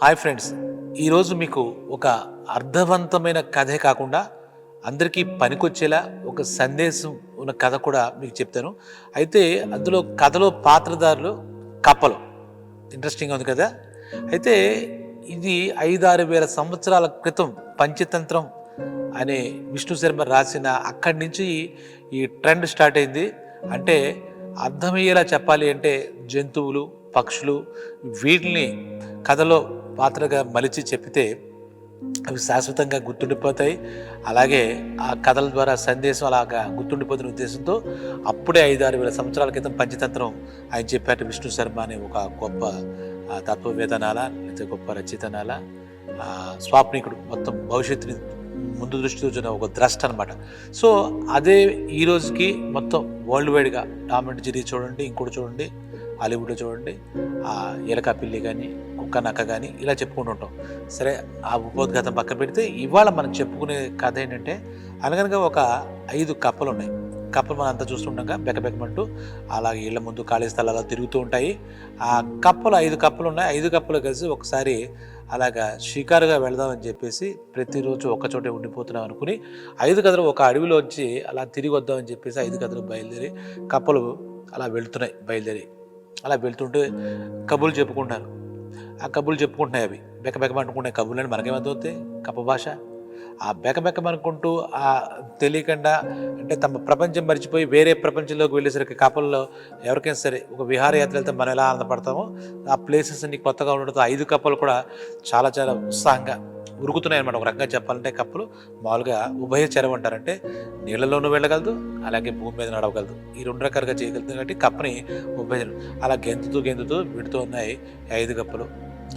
Hi friends, ఈరోజు మీకు ఒక అర్థవంతమైన కథే కాకుండా అందరికీ పనికొచ్చేలా ఒక సందేశం ఉన్న కథ కూడా మీకు చెప్తాను. అయితే అందులో కథలో పాత్రధారులు కప్పలు. ఇంట్రెస్టింగ్గా ఉంది కదా. అయితే ఇది 5-6 వేల సంవత్సరాల క్రితం పంచతంత్రం అనే విష్ణు శర్మ రాసిన అక్కడి నుంచి ఈ ట్రెండ్ స్టార్ట్ అయింది. అంటే అర్థమయ్యేలా చెప్పాలి అంటే జంతువులు, పక్షులు వీటిని కథలో పాత్రగా మలిచి చెప్పితే అవి శాశ్వతంగా గుర్తుండిపోతాయి. అలాగే ఆ కథల ద్వారా సందేశం అలాగా గుర్తుండిపోతున్న ఉద్దేశంతో అప్పుడే 5-6 వేల సంవత్సరాల క్రితం పంచతంత్రం ఆయన చెప్పారు. విష్ణు శర్మ అనే ఒక గొప్ప తత్వవేదనాల లేకపోతే గొప్ప రచయితనాల స్వాప్నికుడు, మొత్తం భవిష్యత్తుని ముందు దృష్టితో చూసిన ఒక ద్రష్ట అనమాట. సో అదే ఈ రోజుకి మొత్తం వరల్డ్ వైడ్గా టామ్ అండ్ జెర్రీ చూడండి, ఇంకోటి చూడండి, హాలీవుడ్లో చూడండి, ఎలక పిల్లి కానీ, కుక్క నక్క కానీ ఇలా చెప్పుకుంటూ ఉంటాం. సరే, ఆ ఉపోద్ఘాతం పక్కన పెడితే ఇవాళ మనం చెప్పుకునే కథ ఏంటంటే అనగనగా ఒక 5 కప్పలు ఉన్నాయి. కప్పలు మనం అంతా చూస్తుండగా బెకబెకమంటూ అలాగే ఇళ్ల ముందు ఖాళీ స్థలాల్లో తిరుగుతూ ఉంటాయి. ఆ కప్పలు 5 కప్పలు ఉన్నాయి. 5 కప్పలు కలిసి ఒకసారి అలాగా షికారుగా వెళదామని చెప్పేసి ప్రతిరోజు ఒక్కచోటే ఉండిపోతున్నాం అనుకుని 5 కథలు ఒక అడవిలో వచ్చి అలా తిరిగి వద్దామని చెప్పేసి 5 కథలు బయలుదేరి కప్పలు అలా వెళ్తున్నాయి. బయలుదేరి అలా వెళ్తుంటే కబుర్లు చెప్పుకుంటున్నారు. ఆ కబుర్లు చెప్పుకుంటున్నాయి. అవి బెకబెకమంటుకుంటున్నాయి. కబుర్లని మనకేమవుతాయి కప్ప భాష. ఆ బెకబెకమనుకుంటూ తెలియకుండా అంటే తమ ప్రపంచం మర్చిపోయి వేరే ప్రపంచంలోకి వెళ్ళేసరికి కప్పల్లో ఎవరికైనా సరే ఒక విహారయాత్ర వెళ్తే మనం ఎలా ఆనందపడతామో ఆ ప్లేసెస్ అన్ని కొత్తగా ఉండడంతో 5 కప్పలు కూడా చాలా చాలా ఉత్సాహంగా ఉరుకుతున్నాయి అనమాట. ఒక రకంగా చెప్పాలంటే కప్పలు మామూలుగా ఉభయచరం అంటారంటే నీళ్ళలోనూ వెళ్ళగలదు, అలాగే భూమి మీద నడవగలదు. ఈ 2 రకాలుగా చేయగలుగుతుంది కాబట్టి కప్పని ఉభయచరం. అలా గెంతుతూ విడుతూ ఉన్నాయి 5 కప్పలు.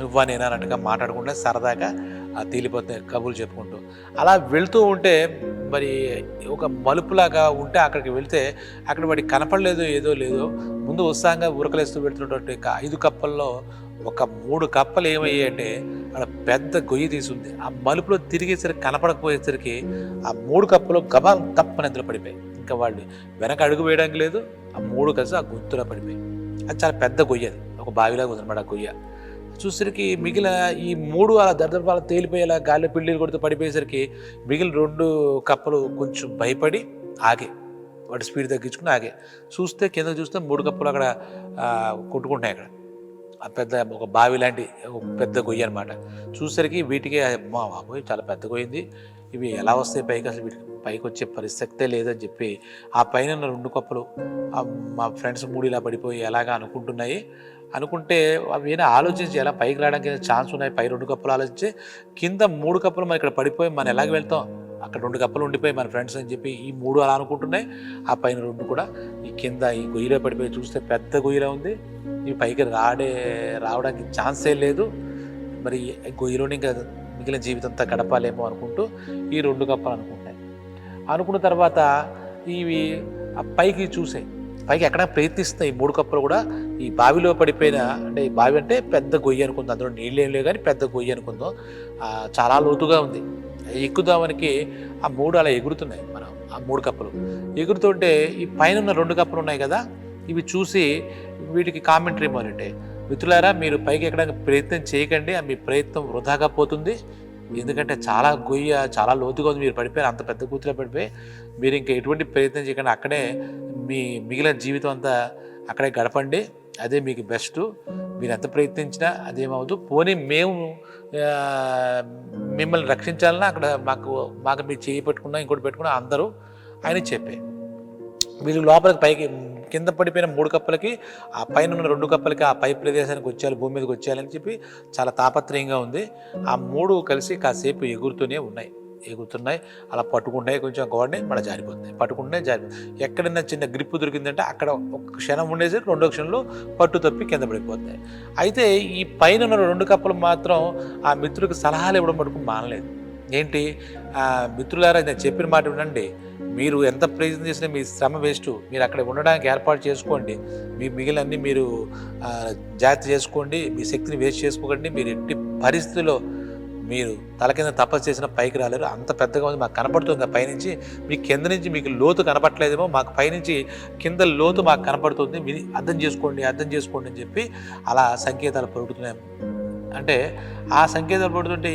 నువ్వా నేనా అన్నట్టుగా మాట్లాడకుండా సరదాగా తేలిపోతున్నాయి కబుర్లు చెప్పుకుంటూ. అలా వెళుతూ ఉంటే మరి ఒక మలుపులాగా ఉంటే అక్కడికి వెళితే అక్కడ వాడికి కనపడలేదు, ఏదో లేదో ముందు ఉత్సాహంగా ఉరకలేస్తూ వెళుతున్నటువంటి 5 కప్పల్లో ఒక 3 కప్పలు ఏమయ్యాయంటే అక్కడ పెద్ద గొయ్యి తీసుంది. ఆ మలుపులో తిరిగేసరికి కనపడకపోయేసరికి ఆ 3 కప్పలు గబాల్ తప్పని అందులో పడిపోయాయి. ఇంకా వాళ్ళు వెనక అడుగు వేయడానికి లేదు. ఆ 3 కలిసి ఆ గొంతులో పడిపోయాయి. అది చాలా పెద్ద గొయ్యి, అది ఒక బావిలాగా ఉందన్నమాట. ఆ గొయ్య చూసరికి మిగిలిన ఈ 3 అలా దర్దర్పాలు తేలిపోయేలా గాలిలో పిల్లీలు కొడుతూ పడిపోయేసరికి మిగిలిన 2 కప్పలు కొంచెం భయపడి ఆగే, వాటి స్పీడ్ తగ్గించుకుని ఆగే. చూస్తే కింద చూస్తే 3 కప్పలు అక్కడ కొట్టుకుంటున్నాయి. అక్కడ ఆ పెద్ద ఒక బావి లాంటి పెద్ద గొయ్యి అనమాట. చూసరికి వీటికి మా బాబోయ్ చాలా పెద్ద గొయ్యింది, ఇవి ఎలా వస్తాయి పైకి, అసలు వీటికి పైకి వచ్చే పరిస్థితే లేదని చెప్పి ఆ పైన 2 కప్పలు మా ఫ్రెండ్స్ 3 ఇలా పడిపోయి ఎలాగా అనుకుంటున్నాయి. అనుకుంటే అవి ఏమైనా ఆలోచించి ఎలా పైకి రావడానికి ఛాన్స్ ఉన్నాయి. పై 2 కప్పలు ఆలోచించి కింద 3 కప్పలు మనం ఇక్కడ పడిపోయి మనం ఎలాగ వెళ్తాం, అక్కడ 2 కప్పలు ఉండిపోయి మన ఫ్రెండ్స్ అని చెప్పి ఈ 3 అలా అనుకుంటున్నాయి. ఆ పైన 2 కూడా ఈ కింద ఈ గొయ్యిలో పడిపోయి చూస్తే పెద్ద గొయ్యిలో ఉంది. ఈ పైకి రావడానికి ఛాన్సే లేదు. మరి గొయ్యిలోని ఇంకా మిగిలిన జీవితం అంతా గడపాలేమో అనుకుంటూ ఈ 2 కప్పలు అనుకుంటాయి. అనుకున్న తర్వాత ఇవి ఆ పైకి చూసాయి. పైకి ఎక్కడ ప్రయత్నిస్తున్నాయి. ఈ 3 కప్పలు కూడా ఈ బావిలో పడిపోయిన, అంటే ఈ బావి అంటే పెద్ద గొయ్యి అనుకుందాం, అందులో నీళ్ళు ఏం లేవు కానీ పెద్ద గొయ్యి అనుకుందాం, చాలా లోతుగా ఉంది. ఎక్కుదామనికి ఆ 3 అలా ఎగురుతున్నాయి. మనం ఆ 3 కప్పలు ఎగురుతుంటే ఈ పైన ఉన్న 2 కప్పలు ఉన్నాయి కదా, ఇవి చూసి వీటికి కామెంటరీ ఏమోనంటే, మిత్రులారా మీరు పైకి ఎక్కడానికి ప్రయత్నం చేయకండి, మీ ప్రయత్నం వృధాగా పోతుంది. ఎందుకంటే చాలా గొయ్య చాలా లోతుగా ఉంది, మీరు పడిపోయారు, అంత పెద్ద కూతులో పడిపోయి మీరు ఇంకా ఎటువంటి ప్రయత్నం చేయకండి, అక్కడే మీ మిగిలిన జీవితం అంతా అక్కడే గడపండి, అదే మీకు బెస్ట్. మీరు ఎంత ప్రయత్నించినా అదేమవుతుంది. పోనీ మేము మిమ్మల్ని రక్షించాలన్నా అక్కడ మాకు మీరు చేయి పెట్టుకున్నా ఇంకోటి పెట్టుకున్నా అందరూ ఆయన చెప్పే వీళ్ళు లోపలికి పైకి కింద పడిపోయిన 3 కప్పలకి ఆ పైన ఉన్న 2 కప్పలకి ఆ పై ప్రదేశానికి వచ్చేయాలి, భూమి మీదకి వచ్చేయాలని చెప్పి చాలా తాపత్రయంగా ఉంది. ఆ 3 కలిసి కాసేపు ఎగురుతున్నాయి. అలా పట్టుకుంటాయి, కొంచెం గోడని మళ్ళీ జారిపోతున్నాయి, పట్టుకుంటాయి జారిపోతాయి. ఎక్కడైనా చిన్న గ్రిప్ దొరికిందంటే అక్కడ ఒక క్షణం ఉండేసి 2వ క్షణంలో పట్టు తప్పి కింద పడిపోతాయి. అయితే ఈ పైన ఉన్న 2 కప్పలు మాత్రం ఆ మిత్రుడికి సలహాలు ఇవ్వడం మటుకు మానలేదు. ఏంటి, మిత్రులారా నేను చెప్పిన మాట వినండి, మీరు ఎంత ప్రయత్నం చేసినా మీ శ్రమ వేస్ట్, మీరు అక్కడ ఉండడానికి ఏర్పాటు చేసుకోండి, మీ మిగిలినన్నీ మీరు జాగ్రత్త చేసుకోండి, మీ శక్తిని వేస్ట్ చేసుకోకండి, మీరు ఎట్టి పరిస్థితుల్లో మీరు తల కింద తపస్సు చేసిన పైకి రాలేరు, అంత పెద్దగా ఉంది, మాకు కనపడుతుంది పైనుంచి, మీ కింద నుంచి మీకు లోతు కనపట్లేదేమో, మాకు పైనుంచి కింద లోతు మాకు కనపడుతుంది, మీరు అర్థం చేసుకోండి అని చెప్పి అలా సంకేతాలు పలుకుతున్నాయి అంటే ఆ సంకేతాలు పడుతుంటే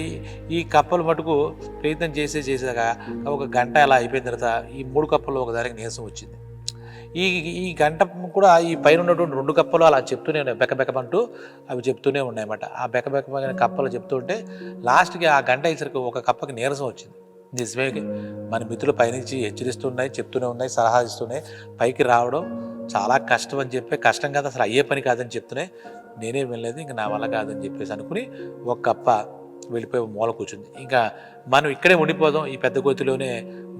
ఈ కప్పలు మటుకు ప్రయత్నం చేసాక ఒక గంట అలా అయిపోయిన తర్వాత ఈ 3 కప్పలు ఒకదానికి నీరసం వచ్చింది. ఈ ఈ గంట కూడా ఈ పైన ఉన్నటువంటి 2 కప్పలు అలా చెప్తూనే ఉన్నాయి, బెకబెకమంటూ అవి చెప్తూనే ఉన్నాయన్నమాట. ఆ బెకబెకమైన కప్పలు చెప్తుంటే లాస్ట్కి ఆ గంట అయ్యేసరికి ఒక కప్పకి నీరసం వచ్చింది. నిజమే, మన మిత్రులు పైనుంచి హెచ్చరిస్తున్నాయి, చెప్తూనే ఉన్నాయి, సలహా ఇస్తున్నాయి, పైకి రావడం చాలా కష్టం అని చెప్పి, కష్టం కాదు అసలు అయ్యే పని కాదని చెప్తున్నాయి, నేనే వినలేదు, ఇంకా నా వల్ల కాదని చెప్పేసి అనుకుని ఒక కప్ప వెళ్ళిపోయి మూల కూర్చుంది. ఇంకా మనం ఇక్కడే ఉండిపోదాం, ఈ పెద్ద గోతిలోనే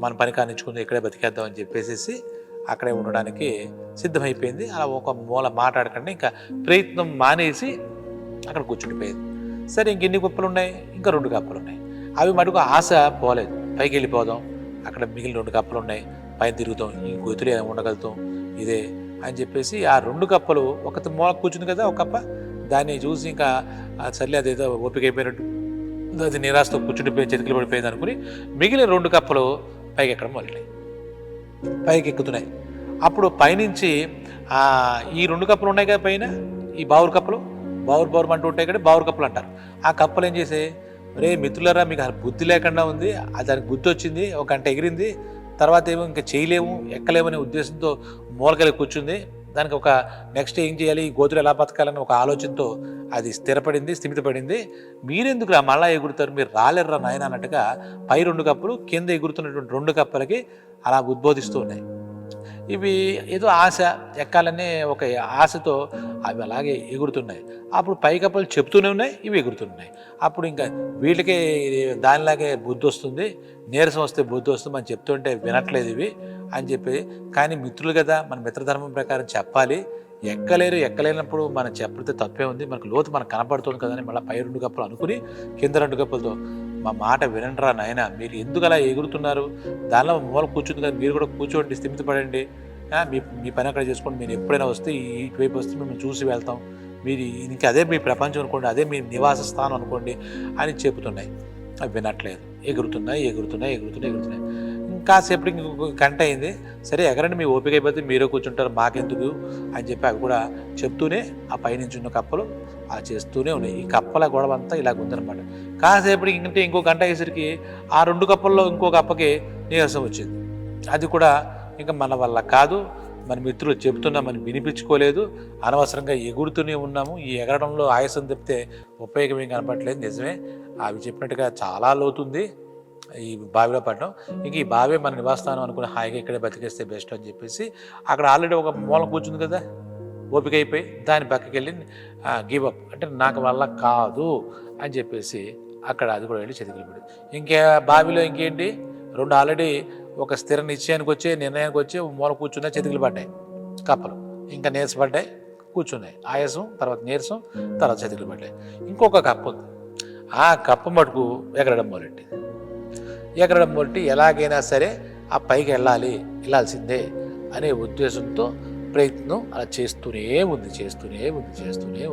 మన పని కానించుకుందాం, ఇక్కడే బతికేద్దాం అని చెప్పేసి అక్కడే ఉండడానికి సిద్ధమైపోయింది. అలా ఒక మూల మాట్లాడకుండా ఇంకా ప్రయత్నం మానేసి అక్కడ కూర్చుండిపోయింది. సరే ఇంకెన్ని కప్పలు ఉన్నాయి? ఇంకా 2 కప్పలు ఉన్నాయి. అవి మటుకు ఆశ పోలేదు, పైకి వెళ్ళిపోదాం, అక్కడ మిగిలిన 2 కప్పలు ఉన్నాయి, పైన తిరుగుతాం, ఈ గొతులు ఉండగలుగుతాం ఇదే అని చెప్పేసి ఆ 2 కప్పలు ఒక మూల కూర్చుంది కదా ఒక కప్ప, దాన్ని చూసి ఇంకా సర్లే అదేదో ఓపిక అయిపోయినట్టు అది నిరాశతో కూర్చుండిపోయి చేతికి పడిపోయింది అనుకుని మిగిలిన 2 కప్పలు పైకి ఎక్కడం మొదలెట్టాయి, పైకి ఎక్కుతున్నాయి. అప్పుడు పైనుంచి ఈ 2 కప్పలు ఉన్నాయి కదా పైన, ఈ బావురు కప్పలు, బావురు అంటూ ఉంటాయి కదా, బావురు కప్పలు అంటారు. ఆ కప్పలు ఏం చేసాయి, రే మిత్రులారా మీకు బుద్ధి లేకుండా ఉంది, దానికి బుద్ధి వచ్చింది, ఒక గంట ఎగిరింది, తర్వాత ఏమో ఇంకా చేయలేము ఎక్కలేమనే ఉద్దేశంతో మూలకలి కూర్చుంది, దానికి ఒక నెక్స్ట్ ఏం చేయాలి, ఈ గోతులు ఎలా బతకాలని ఒక ఆలోచనతో అది స్థిమితపడింది. మీరెందుకు మళ్ళా ఎగురుతారు, మీరు రాలేర్రా నాయన అన్నట్టుగా పై 2 కప్పులు కింద ఎగురుతున్నటువంటి 2 కప్పలకి అలా ఉద్బోధిస్తూ ఉన్నాయి. ఇవి ఏదో ఆశ ఎక్కాలనే ఒక ఆశతో అవి అలాగే ఎగురుతున్నాయి. అప్పుడు పై కప్పలు చెప్తూనే ఉన్నాయి, ఇవి ఎగురుతున్నాయి. అప్పుడు ఇంకా వీళ్ళకే దానిలాగే బుద్ధి వస్తుంది, నీరసం వస్తే బుద్ధి వస్తుంది అని చెప్తుంటే వినట్లేదు ఇవి అని చెప్పి, కానీ మిత్రులు కదా, మన మిత్రధర్మం ప్రకారం చెప్పాలి, ఎక్కలేనప్పుడు మనం చెప్పితే తప్పే ఉంది, మనకు లోతు మనకు కనపడుతుంది కదా అని మళ్ళీ పై 2 కప్పలు అనుకుని కింద 2 కప్పలతో మా మాట వినండిరా నాయన, మీరు ఎందుకు అలా ఎగురుతున్నారు, దానిలో మూల కూర్చుంది కదా, మీరు కూడా కూర్చోండి, స్థిమితపడండి, మీ పని అక్కడ చేసుకోండి, మీరు ఎప్పుడైనా వస్తే ఇటువైపు వస్తే మేము చూసి వెళ్తాం, మీరు ఇంకా అదే మీ ప్రపంచం అనుకోండి, అదే మీ నివాస స్థానం అనుకోండి అని చెబుతున్నాయి. అవి వినట్లేదు, ఎగురుతున్నాయి. కాసేపటికి ఇంకొక గంట అయింది, సరే ఎగరండి, మీ ఓపిక అయిపోతే మీరే కూర్చుంటారు, మాకెందుకు అని చెప్పి అవి కూడా చెప్తూనే ఆ పైనుంచి ఉన్న కప్పలు అలా చేస్తూనే ఉన్నాయి. ఈ కప్పల గొడవ అంతా ఇలాగ ఉందన్నమాట. కాసేపటికి ఇంకో గంట అయ్యేసరికి ఆ 2 కప్పల్లో ఇంకో కప్పకి నీరసం వచ్చింది. అది కూడా ఇంకా మన వల్ల కాదు, మన మిత్రులు చెబుతున్నా మనం వినిపించుకోలేదు, అనవసరంగా ఎగురుతూనే ఉన్నాము, ఈ ఎగరడంలో ఆయాసం తప్పితే ఉపయోగం ఏం కనపడలేదు. నిజమే, అవి చెప్పినట్టుగా చాలా లోతుంది ఈ బావిలో పడడం, ఇంక ఈ బావే మన నివాసస్థానం అనుకుని హాయిగా ఇక్కడే బతికేస్తే బెస్ట్ అని చెప్పేసి అక్కడ ఆల్రెడీ ఒక మూల కూర్చుంది కదా, ఓపిక అయిపోయి దాని పక్కకి వెళ్ళి గివప్ అంటే నాకు వల్ల కాదు అని చెప్పేసి అక్కడ అది కూడా వెళ్ళి చతికిలిపడి, ఇంకా బావిలో ఇంకేంటి 2 ఆల్రెడీ ఒక స్థిర నిర్ణయానికి వచ్చి మూల కూర్చున్నా చతికిలు పడ్డాయి కప్పలు, ఇంకా నీరసపడ్డాయి, కూర్చున్నాయి, ఆయాసం తర్వాత నీరసం తర్వాత చతికిలు పడ్డాయి. ఇంకొక కప్ప ఉంది, ఆ కప్ప మటుకు ఎగరడం మొదటి ఎలాగైనా సరే ఆ పైకి వెళ్ళాల్సిందే అనే ఉద్దేశంతో ప్రయత్నం అలా చేస్తూనే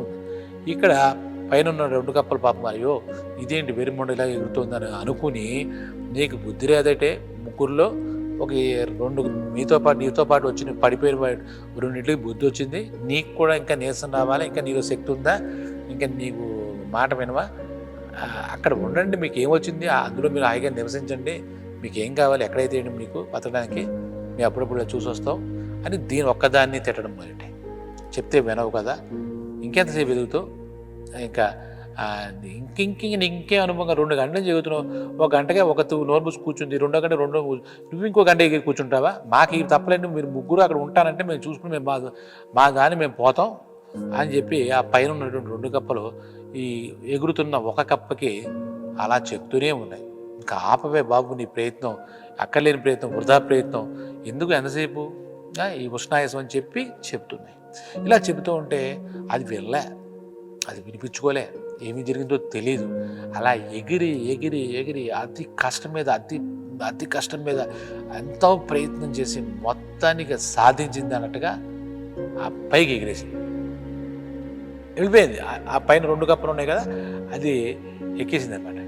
ఉంది. ఇక్కడ పైన ఉన్న 2 కప్పలు పాపం అయ్యో ఇదేంటి వెరిమొండ ఇలా ఎగురుతుందని అనుకుని, నీకు బుద్ధి లేదటే, ముగ్గురులో ఒక 2 నీతో పాటు వచ్చి పడిపోయిన 2 బుద్ధి వచ్చింది, నీకు కూడా ఇంకా నీరసం రావాలి, ఇంకా నీలో శక్తి ఉందా, ఇంకా నీకు మాట వినవా, అక్కడ ఉండండి, మీకు ఏమొచ్చింది అందులో మీరు హాయిగా నివసించండి, మీకు ఏం కావాలి, ఎక్కడైతే మీకు బతకడానికి మేము అప్పుడప్పుడు చూసి వస్తాం అని దీని ఒక్కదాన్ని తిట్టడం మొదటి. చెప్తే వినవు కదా, ఇంకెంతసేపు ఎదుగుతావు, ఇంకా ఇంకే అనుభవంగా 2 గంటలు చెబుతున్నావు, 1 గంటగా ఒక నోరు మూసి కూర్చుంది, 2 గంట నువ్వు ఇంకో గంట ఎగిరి కూర్చుంటావా, మాకు ఇవి తప్పలేండి, మీరు ముగ్గురు అక్కడ ఉంటానంటే మేము చూసుకుని మేము మా దాన్ని మేము పోతాం అని చెప్పి ఆ పైన ఉన్నటువంటి 2 కప్పలు ఈ ఎగురుతున్న ఒక కప్పకి అలా చెప్తూనే ఉన్నాయి. ఇంకా ఆపవే బాబు నీ ప్రయత్నం, అక్కర్లేని ప్రయత్నం, వృధా ప్రయత్నం, ఎందుకు ఎంతసేపు ఈ ఉష్ణాయాసం అని చెప్పి చెప్తున్నాయి. ఇలా చెబుతూ ఉంటే అది వినిపించుకోలే, ఏమి జరిగిందో తెలియదు, అలా ఎగిరి అతి కష్టం మీద ఎంతో ప్రయత్నం చేసి మొత్తానికి సాధించింది అన్నట్టుగా ఆ పైకి ఎగిరేసింది, వెళ్ళిపోయింది. ఆ పైన 2 కప్పలు ఉన్నాయి కదా, అది ఎక్కేసింది అనమాట.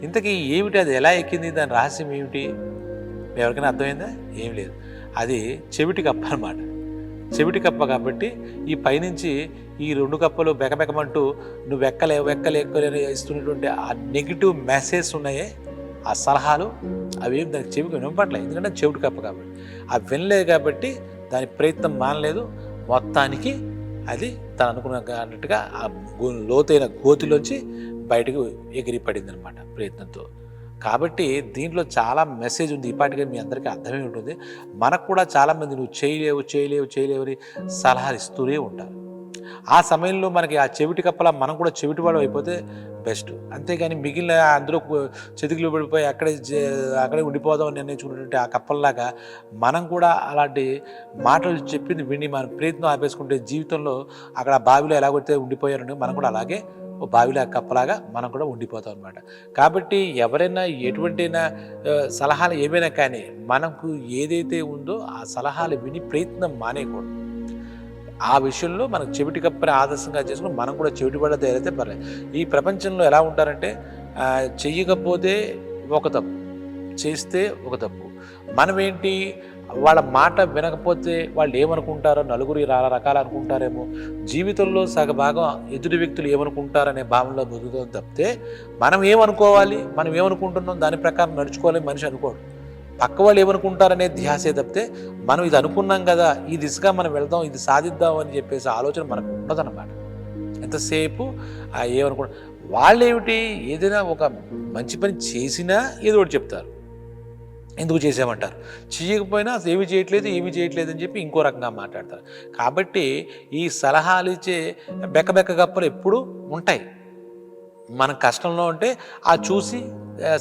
ఇంతకీ ఏమిటి, అది ఎలా ఎక్కింది, దాని రహస్యం ఏమిటి, ఎవరికైనా అర్థమైందా? ఏం లేదు, అది చెవిటి కప్ప అనమాట. చెవిటి కప్ప కాబట్టి ఈ పైనుంచి ఈ 2 కప్పలు బెకబెకమంటూ నువ్వు ఎక్కలేని ఇస్తున్నటువంటి ఆ నెగిటివ్ మెసేజ్ ఉన్నాయే, ఆ సలహాలు అవేం దానికి చెవికి వినపట్లేదు. ఎందుకంటే చెవిటి కప్ప కాబట్టి అవి వినలేదు కాబట్టి దాని ప్రయత్నం మానలేదు. మొత్తానికి అది తను అనుకున్నట్టుగా ఆ లోతైన గోతిలోంచి బయటకు ఎగిరి పడింది అనమాట ప్రయత్నంతో. కాబట్టి దీంట్లో చాలా మెసేజ్ ఉంది. ఈపాటిగా మీ అందరికీ అర్థమై ఉంటుంది. మనకు కూడా చాలామంది నువ్వు చేయలేవు అని సలహాలు ఇస్తూనే ఉంటారు. ఆ సమయంలో మనకి ఆ చెవిటి కప్పలా మనం కూడా చెవిటివాడు అయిపోతే బెస్ట్. అంతేగాని మిగిలిన అందరూ చెతికిలు పడిపోయి అక్కడే ఉండిపోదామని నిర్ణయించుకున్నటువంటి ఆ కప్పల్లాగా మనం కూడా అలాంటి మాటలు చెప్పింది విని మన ప్రయత్నం ఆపేసుకుంటే జీవితంలో అక్కడ బావిలో ఎలాగైతే ఉండిపోయారని మనం కూడా అలాగే బావిలా కప్పలాగా మనం కూడా ఉండిపోతాం అనమాట. కాబట్టి ఎవరైనా ఎటువంటినా సలహాలు ఏమైనా కానీ మనకు ఏదైతే ఉందో ఆ సలహాలు విని ప్రయత్నం మానేయకూడదు. ఆ విషయంలో మనకు చెవిటి కప్పని ఆదర్శంగా చేసుకుని మనం కూడా చెవిటి పడ తయారైతే పర్లేదు. ఈ ప్రపంచంలో ఎలా ఉంటారంటే చెయ్యకపోతే ఒక తప్పు, చేస్తే ఒక తప్పు. మనమేంటి వాళ్ళ మాట వినకపోతే వాళ్ళు ఏమనుకుంటారో, నలుగురు రకాలు అనుకుంటారేమో, జీవితంలో సగభాగం ఎదుటి వ్యక్తులు ఏమనుకుంటారనే భావనలో బతుకుతాం తప్పితే మనం ఏమనుకోవాలి, మనం ఏమనుకుంటున్నాం దాని ప్రకారం నడుచుకోవాలి మనిషి అనుకోడు. పక్క వాళ్ళు ఏమనుకుంటారనే ధ్యాసే తప్పితే మనం ఇది అనుకున్నాం కదా, ఈ దిశగా మనం వెళ్దాం, ఇది సాధిద్దాం అని చెప్పేసి ఆలోచన మనకు ఉండదన్నమాట. ఎంతసేపు ఏమనుకుంటా వాళ్ళు ఏమిటి, ఏదైనా ఒక మంచి పని చేసినా ఏదో ఒకటి చెప్తారు, ఎందుకు చేసామంటారు. చేయకపోయినా అసలు ఏమి చేయట్లేదు అని చెప్పి ఇంకో రకంగా మాట్లాడతారు. కాబట్టి ఈ సలహాలు ఇచ్చే బెక్క కప్పలు ఎప్పుడూ ఉంటాయి. మనం కష్టంలో ఉంటే ఆ చూసి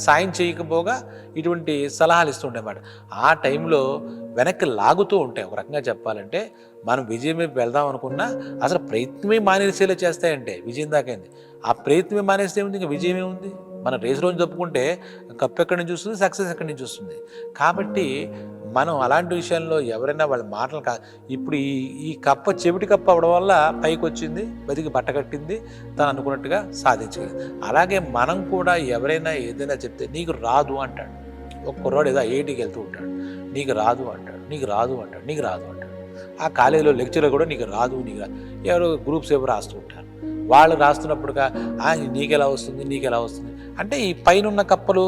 సాయం చేయకపోగా ఇటువంటి సలహాలు ఇస్తుంటాయి అన్నమాట. ఆ టైంలో వెనక్కి లాగుతూ ఉంటాయి. ఒక రకంగా చెప్పాలంటే మనం విజయం వైపు వెళ్దాం అనుకున్నా అసలు ప్రయత్నమే మానేసేలా చేస్తాయంటే విజయం దాకైంది. ఆ ప్రయత్నమే మానేస్తే ఏముంది, ఇంకా విజయం ఏముంది. మన రేసు రోజు తప్పుకుంటే కప్పు ఎక్కడి నుంచి వస్తుంది, సక్సెస్ ఎక్కడి నుంచి వస్తుంది. కాబట్టి మనం అలాంటి విషయాల్లో ఎవరైనా వాళ్ళ మాటలు ఇప్పుడు ఈ కప్ప చెవిటి కప్ప అవడం వల్ల పైకి వచ్చింది, బతికి బట్ట కట్టింది, తను అనుకున్నట్టుగా సాధించగలిగింది. అలాగే మనం కూడా ఎవరైనా ఏదైనా చెప్తే నీకు రాదు అంటాడు. ఒక కుర్రాడు ఏదో ఐఐటీకి వెళ్తూ ఉంటాడు, నీకు రాదు అంటాడు. ఆ కాలేజీలో లెక్చరర్ కూడా నీకు రాదు. ఎవరో గ్రూప్స్ ఎవరు రాస్తూ ఉంటారు. వాళ్ళు రాస్తున్నప్పుడుగా నీకెలా వస్తుంది అంటే ఈ పైన ఉన్న కప్పలు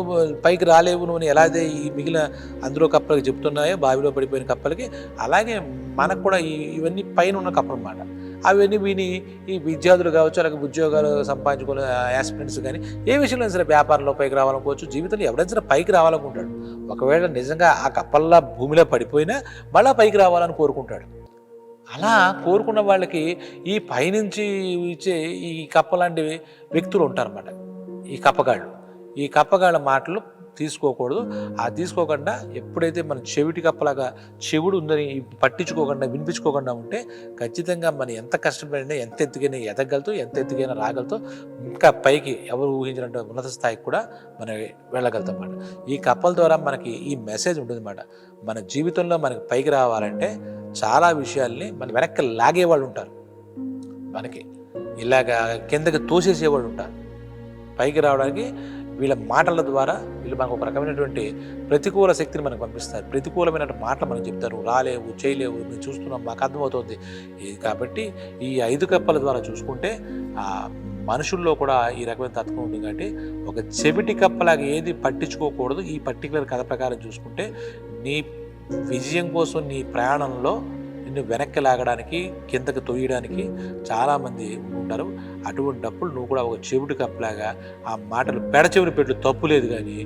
పైకి రాలేవు నువ్వు ఎలా అయితే ఈ మిగిలిన అందులో కప్పలకి చెప్తున్నాయో బావిలో పడిపోయిన కప్పలకి, అలాగే మనకు కూడా ఇవన్నీ పైన ఉన్న కప్పలు అన్నమాట. అవన్నీ విని ఈ విద్యార్థులు కావచ్చు, అలాగే ఉద్యోగాలు సంపాదించుకునే యాస్పిరెంట్స్ కానీ ఏ విషయంలో సరే వ్యాపారంలో పైకి రావాలనుకోవచ్చు, జీవితంలో ఎవరైనా సరే పైకి రావాలనుకుంటాడు. ఒకవేళ నిజంగా ఆ కప్పల్లా భూమిలో పడిపోయినా మళ్ళీ పైకి రావాలని కోరుకుంటాడు. అలా కోరుకున్న వాళ్ళకి ఈ పైనుంచి ఇచ్చే ఈ కప్ప లాంటి వ్యక్తులు ఉంటారన్నమాట. ఈ కప్పగాళ్ళ మాటలు తీసుకోకూడదు. తీసుకోకుండా ఎప్పుడైతే మనం చెవిటి కప్పలాగా చెవుడు ఉందని పట్టించుకోకుండా వినిపించుకోకుండా ఉంటే ఖచ్చితంగా మనం ఎంత కష్టపడినా ఎంత ఎత్తుకైనా ఎదగలుగుతూ ఎంత ఎత్తుకైనా రాగలుగుతూ ఇంకా పైకి ఎవరు ఊహించినట్టు ఉన్నత స్థాయికి కూడా మనం వెళ్ళగలుగుతాం అన్నమాట. ఈ కప్పల ద్వారా మనకి ఈ మెసేజ్ ఉంటుంది అన్నమాట. మన జీవితంలో మనకి పైకి రావాలంటే చాలా విషయాల్ని మన వెనక్కి లాగేవాళ్ళు ఉంటారు, మనకి ఇలాగా కిందకి తోసేసేవాళ్ళు ఉంటారు. పైకి రావడానికి వీళ్ళ మాటల ద్వారా వీళ్ళు మనకు ఒక రకమైనటువంటి ప్రతికూల శక్తిని మనకు పంపిస్తారు. ప్రతికూలమైన మాటలు మనకు చెప్తారు, రాలేవు, చేయలేవు, మేము చూస్తున్నాం, మాకు అర్థమవుతుంది. కాబట్టి ఈ 5 కప్పల ద్వారా చూసుకుంటే మనుషుల్లో కూడా ఈ రకమైన తత్వం ఉంది. కాబట్టి ఒక చెవిటి కప్పలాగా ఏది పట్టించుకోకూడదు. ఈ పర్టికులర్ కథ ప్రకారం చూసుకుంటే నీ విజయం కోసం నీ ప్రయాణంలో నిన్ను వెనక్కి లాగడానికి, కిందకి తొయ్యడానికి చాలామంది ఉంటారు. అటువంటిప్పుడు నువ్వు కూడా ఒక చెవిటి కప్పలాగా ఆ మాటలు పెడచెవిని పెట్టు తప్పు లేదు, కానీ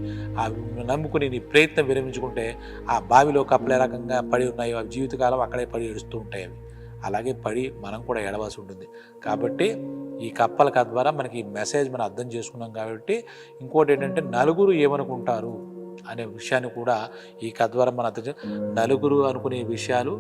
నమ్ముకుని నీ ప్రయత్నం విరమించుకుంటే ఆ బావిలో కప్పలు ఏ రకంగా పడి ఉన్నాయో అవి జీవితకాలం అక్కడే పడి ఏడుస్తూ ఉంటాయి. అవి అలాగే పడి మనం కూడా ఏడవలసి ఉంటుంది. కాబట్టి ఈ కప్పల కథ ద్వారా మనకి ఈ మెసేజ్ మనం అర్థం చేసుకున్నాం. కాబట్టి ఇంకోటి ఏంటంటే నలుగురు ఏమనుకుంటారు అనే విషయాన్ని కూడా ఈ కథ ద్వారా మనం అర్థం నలుగురు అనుకునే విషయాలు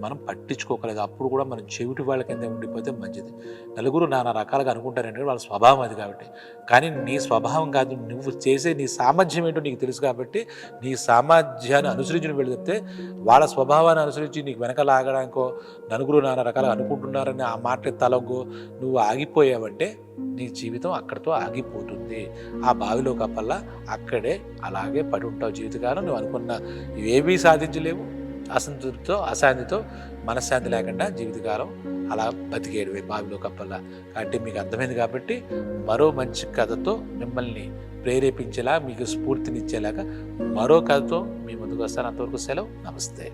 మనం పట్టించుకోకలేదు. అప్పుడు కూడా మనం చెవిటి వాళ్ళ కింద ఉండిపోతే మంచిది. నలుగురు నానా రకాలుగా అనుకుంటారంటే వాళ్ళ స్వభావం అది. కాబట్టి కానీ నీ స్వభావం కాదు, నువ్వు చేసే నీ సామర్థ్యం ఏంటో నీకు తెలుసు. కాబట్టి నీ సామర్థ్యాన్ని అనుసరించి వెళ్ళి చెప్తే వాళ్ళ స్వభావాన్ని అనుసరించి నీకు వెనక లాగడానికో నలుగురు నానా రకాలుగా అనుకుంటున్నారని ఆ మాట తలగో నువ్వు ఆగిపోయావంటే నీ జీవితం అక్కడితో ఆగిపోతుంది. ఆ బావిలో కప్పల్లా అక్కడే అలాగే పడి ఉంటావు జీవితకాలం. నువ్వు అనుకున్న ఏవీ సాధించలేవు. అసంతృప్తితో అశాంతితో మనశ్శాంతి లేకుండా జీవితకాలం అలా బతికేయడమే బావిలో కప్పల్లా. కాబట్టి మీకు అర్థమైంది కాబట్టి మరో మంచి కథతో మిమ్మల్ని ప్రేరేపించేలా మీకు స్ఫూర్తినిచ్చేలాగా మరో కథతో మీ ముందుకు వస్తాను. అంతవరకు సెలవు. నమస్తే.